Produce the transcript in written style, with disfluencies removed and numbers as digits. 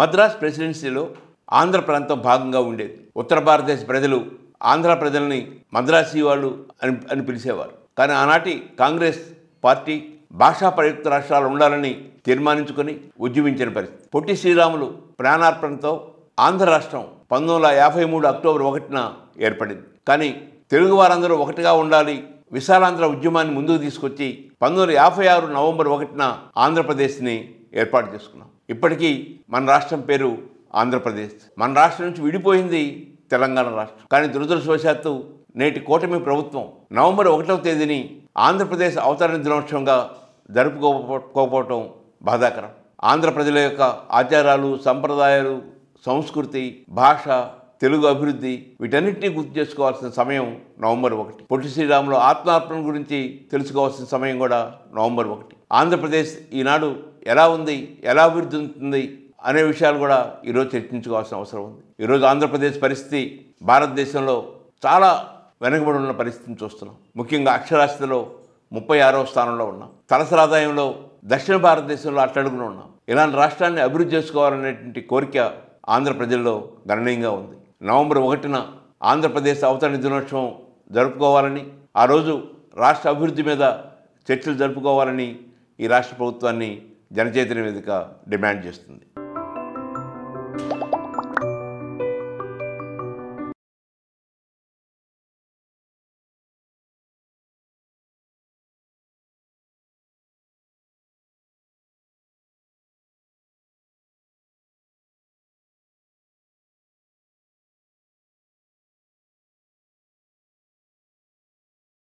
మద్రాస్ ప్రెసిడెన్సీలో ఆంధ్ర ప్రాంతం భాగంగా ఉండేది. ఉత్తర భారతదేశ ప్రజలు ఆంధ్ర ప్రజల్ని మద్రాసీ వాళ్ళు అని పిలిచేవారు. కానీ ఆనాటి కాంగ్రెస్ పార్టీ భాషా ప్రయుక్త రాష్ట్రాలు ఉండాలని తీర్మానించుకొని ఉద్యమించిన పరిస్థితి. పొట్టి శ్రీరాములు ప్రాణార్పణతో ఆంధ్ర రాష్ట్రం 1953 అక్టోబర్ 1న ఏర్పడింది. కానీ తెలుగు వారందరూ ఒకటిగా ఉండాలి, విశాలాంధ్ర ఉద్యమాన్ని ముందుకు తీసుకొచ్చి 1956 నవంబర్ 1న ఆంధ్రప్రదేశ్ని ఏర్పాటు చేసుకున్నాం. ఇప్పటికీ మన రాష్ట్రం పేరు ఆంధ్రప్రదేశ్. మన రాష్ట్రం నుంచి విడిపోయింది తెలంగాణ రాష్ట్రం. కానీ దురదృష్టవశాత్తు నేటి కూటమి ప్రభుత్వం నవంబర్ 1వ తేదీని ఆంధ్రప్రదేశ్ అవతరణ దినోత్సవంగా జరుపుకోకపోవటం బాధాకరం. ఆంధ్ర ప్రజల యొక్క ఆచారాలు, సంప్రదాయాలు, సంస్కృతి, భాష, తెలుగు అభివృద్ధి వీటన్నిటినీ గుర్తు చేసుకోవాల్సిన సమయం నవంబర్ 1. పొట్టి శ్రీరాములు ఆత్మార్పణ గురించి తెలుసుకోవాల్సిన సమయం కూడా నవంబర్ 1. ఆంధ్రప్రదేశ్ ఈనాడు ఎలా ఉంది, ఎలా అభివృద్ధి ఉంటుంది అనే విషయాలు కూడా ఈరోజు చర్చించుకోవాల్సిన అవసరం ఉంది. ఈరోజు ఆంధ్రప్రదేశ్ పరిస్థితి భారతదేశంలో చాలా వెనుకబడి ఉన్న పరిస్థితిని చూస్తున్నాం. ముఖ్యంగా అక్షరాస్యతలో 36వ స్థానంలో ఉన్నాం. తలసరి ఆదాయంలో దక్షిణ భారతదేశంలో అట్టడుగున ఉన్నాం. ఇలాంటి రాష్ట్రాన్ని అభివృద్ధి చేసుకోవాలనేటువంటి కోరిక ఆంధ్ర ప్రజల్లో గణనీయంగా ఉంది. నవంబర్ 1న ఆంధ్రప్రదేశ్ అవతరణ దినోత్సవం జరుపుకోవాలని, ఆ రోజు రాష్ట్ర అభివృద్ధి మీద చర్చలు జరుపుకోవాలని ఈ రాష్ట్ర ప్రభుత్వాన్ని జనచైతన్య వేదిక డిమాండ్ చేస్తుంది.